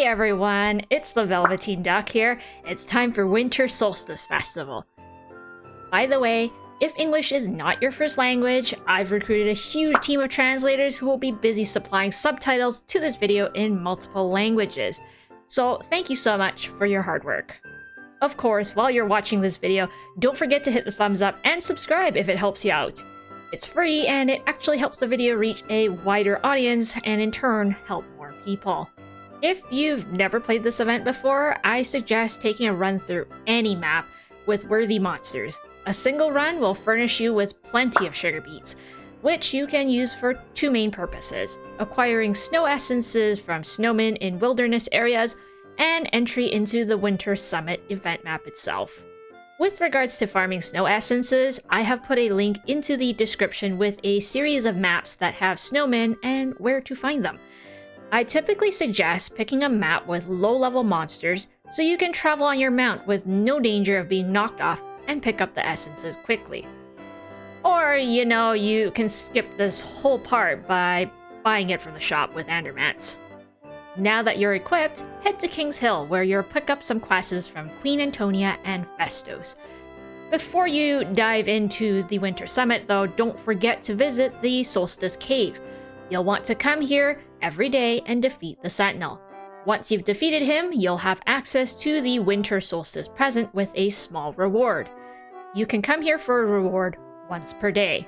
everyone, it's the Velveteen Duck here. It's time for Winter Solstice Festival. By the way, if English is not your first language, I've recruited a huge team of translators who will be busy supplying subtitles to this video in multiple languages. So thank you so much for your hard work. Of course, while you're watching this video, don't forget to hit the thumbs up and subscribe if it helps you out. It's free and it actually helps the video reach a wider audience and in turn help more people. If you've never played this event before, I suggest taking a run through any map with worthy monsters. A single run will furnish you with plenty of sugar beets, which you can use for two main purposes: acquiring snow essences from snowmen in wilderness areas, and entry into the Winter Summit event map itself. With regards to farming snow essences, I have put a link into the description with a series of maps that have snowmen and where to find them. I typically suggest picking a map with low-level monsters so you can travel on your mount with no danger of being knocked off and pick up the essences quickly. Or, you can skip this whole part by buying it from the shop with Andermats. Now that you're equipped, head to King's Hill where you'll pick up some quests from Queen Antonia and Festos. Before you dive into the Winter Summit though, don't forget to visit the Solstice Cave. You'll want to come here every day and defeat the Sentinel. Once you've defeated him, you'll have access to the Winter Solstice present with a small reward. You can come here for a reward once per day.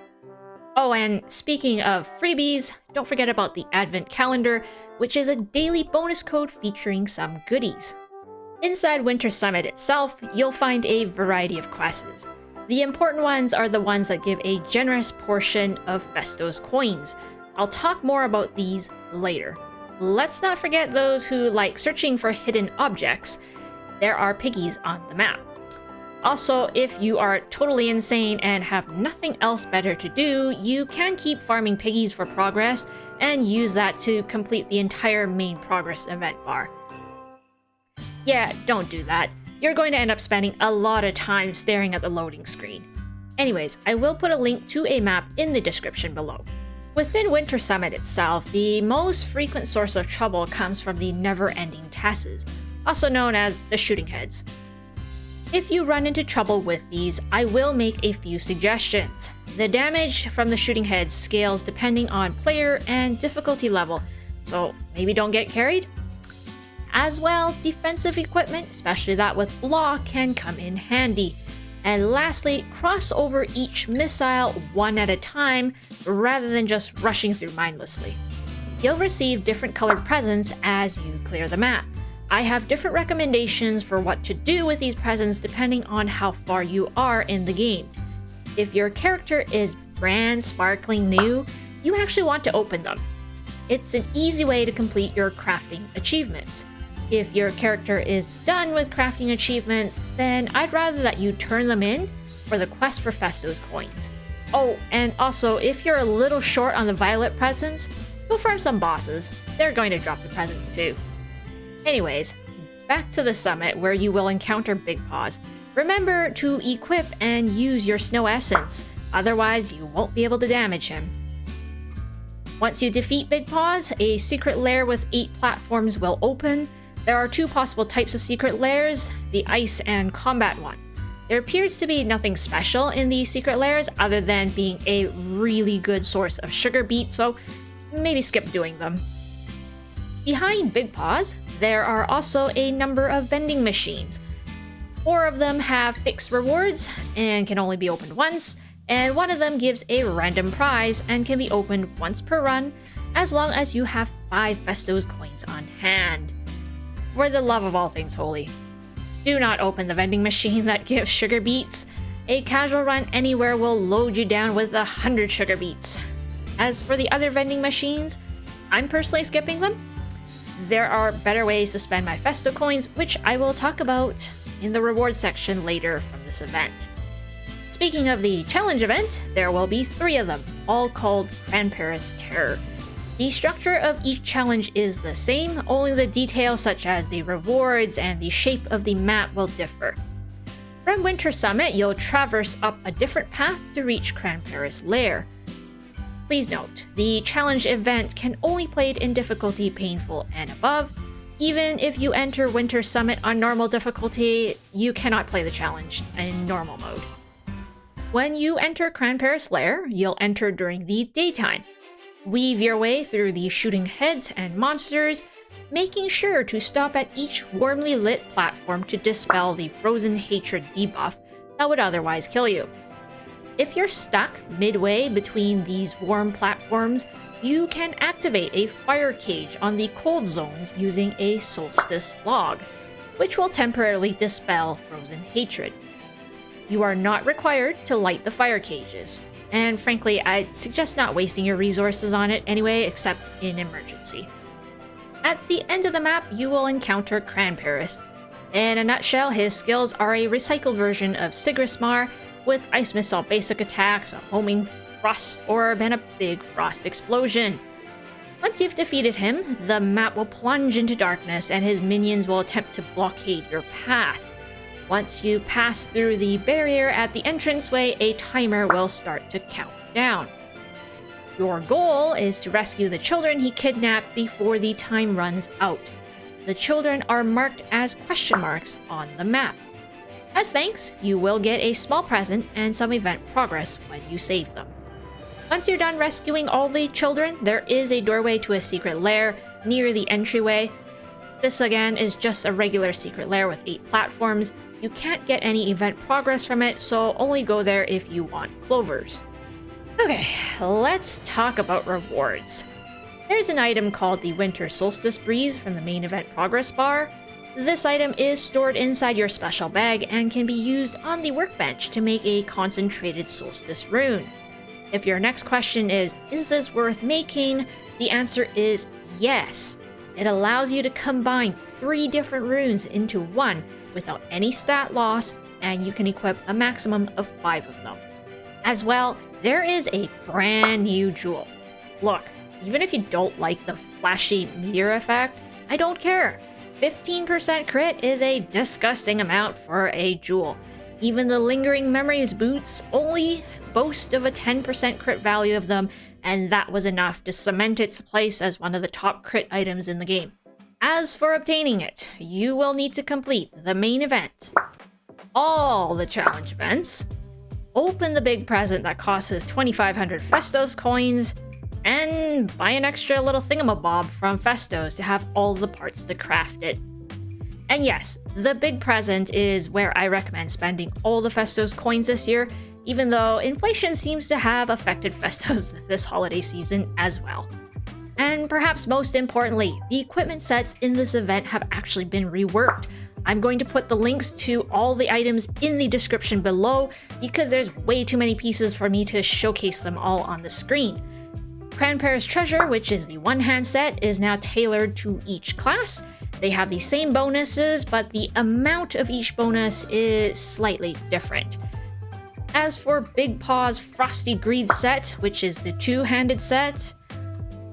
Oh, and speaking of freebies, don't forget about the Advent Calendar, which is a daily bonus code featuring some goodies. Inside Winter Summit itself, you'll find a variety of quests. The important ones are the ones that give a generous portion of Festos coins. I'll talk more about these later. Let's not forget those who like searching for hidden objects. There are piggies on the map. Also, if you are totally insane and have nothing else better to do, you can keep farming piggies for progress and use that to complete the entire main progress event bar. Yeah, don't do that. You're going to end up spending a lot of time staring at the loading screen. Anyways, I will put a link to a map in the description below. Within Winter Summit itself, the most frequent source of trouble comes from the never-ending Tasses, also known as the Shooting Heads. If you run into trouble with these, I will make a few suggestions. The damage from the Shooting Heads scales depending on player and difficulty level, so maybe don't get carried. As well, defensive equipment, especially that with block, can come in handy. And lastly, cross over each missile one at a time rather than just rushing through mindlessly. You'll receive different colored presents as you clear the map. I have different recommendations for what to do with these presents depending on how far you are in the game. If your character is brand sparkling new, you actually want to open them. It's an easy way to complete your crafting achievements. If your character is done with crafting achievements, then I'd rather that you turn them in for the quest for Festos coins. Oh, and also, if you're a little short on the violet presents, go farm some bosses. They're going to drop the presents too. Anyways, back to the summit where you will encounter Big Paws. Remember to equip and use your snow essence, otherwise you won't be able to damage him. Once you defeat Big Paws, a secret lair with 8 platforms will open. There are 2 possible types of secret lairs, the ice and combat one. There appears to be nothing special in these secret lairs other than being a really good source of sugar beets, so maybe skip doing them. Behind Big Paws, there are also a number of vending machines. 4 of them have fixed rewards and can only be opened once, and one of them gives a random prize and can be opened once per run as long as you have 5 Festos coins on hand. For the love of all things holy, do not open the vending machine that gives sugar beets. A casual run anywhere will load you down with 100 sugar beets. As for the other vending machines, I'm personally skipping them. There are better ways to spend my Festo coins, which I will talk about in the reward section later from this event. Speaking of the challenge event, there will be 3 of them, all called Cranparis Terror. The structure of each challenge is the same, only the details such as the rewards and the shape of the map will differ. From Winter Summit, you'll traverse up a different path to reach Cranparis Lair. Please note, the challenge event can only be played in difficulty painful and above. Even if you enter Winter Summit on normal difficulty, you cannot play the challenge in normal mode. When you enter Cranparris Lair, you'll enter during the daytime. Weave your way through the shooting heads and monsters, making sure to stop at each warmly lit platform to dispel the frozen hatred debuff that would otherwise kill you. If you're stuck midway between these warm platforms, you can activate a fire cage on the cold zones using a solstice log, which will temporarily dispel frozen hatred. You are not required to light the fire cages, and frankly, I'd suggest not wasting your resources on it anyway, except in emergency. At the end of the map, you will encounter Cranparris. In a nutshell, his skills are a recycled version of Sigrismar, with Ice Missile basic attacks, a homing frost orb, and a big frost explosion. Once you've defeated him, the map will plunge into darkness and his minions will attempt to blockade your path. Once you pass through the barrier at the entranceway, a timer will start to count down. Your goal is to rescue the children he kidnapped before the time runs out. The children are marked as question marks on the map. As thanks, you will get a small present and some event progress when you save them. Once you're done rescuing all the children, there is a doorway to a secret lair near the entryway. This again is just a regular secret lair with 8 platforms. You can't get any event progress from it, so only go there if you want clovers. Okay, let's talk about rewards. There's an item called the Winter Solstice Breeze from the main event progress bar. This item is stored inside your special bag and can be used on the workbench to make a concentrated solstice rune. If your next question is this worth making? The answer is yes. It allows you to combine 3 different runes into one without any stat loss, and you can equip a maximum of 5 of them. As well, there is a brand new jewel. Look, even if you don't like the flashy meteor effect, I don't care. 15% crit is a disgusting amount for a jewel. Even the Lingering Memories boots only boast of a 10% crit value of them, and that was enough to cement its place as one of the top crit items in the game. As for obtaining it, you will need to complete the main event, all the challenge events, open the big present that costs us 2,500 Festos coins, and buy an extra little thingamabob from Festos to have all the parts to craft it. And yes, the big present is where I recommend spending all the Festos coins this year, even though inflation seems to have affected Festos this holiday season as well. And perhaps most importantly, the equipment sets in this event have actually been reworked. I'm going to put the links to all the items in the description below because there's way too many pieces for me to showcase them all on the screen. Cranparris Treasure, which is the one-hand set, is now tailored to each class. They have the same bonuses, but the amount of each bonus is slightly different. As for Big Paw's Frosty Greed set, which is the two-handed set,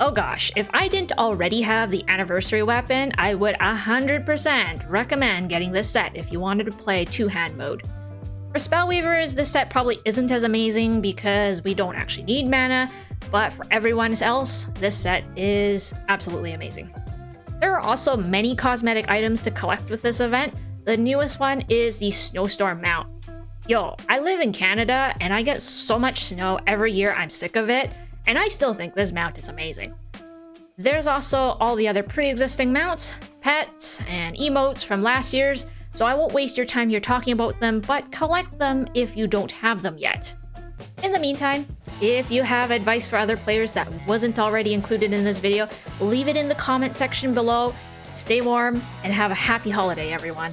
oh gosh, if I didn't already have the anniversary weapon, I would 100% recommend getting this set if you wanted to play two-hand mode. For Spellweavers, this set probably isn't as amazing because we don't actually need mana, but for everyone else, this set is absolutely amazing. There are also many cosmetic items to collect with this event. The newest one is the Snowstorm mount. Yo, I live in Canada and I get so much snow every year I'm sick of it, and I still think this mount is amazing. There's also all the other pre-existing mounts, pets, and emotes from last year's, so I won't waste your time here talking about them, but collect them if you don't have them yet. In the meantime, if you have advice for other players that wasn't already included in this video, leave it in the comment section below. Stay warm and have a happy holiday, everyone.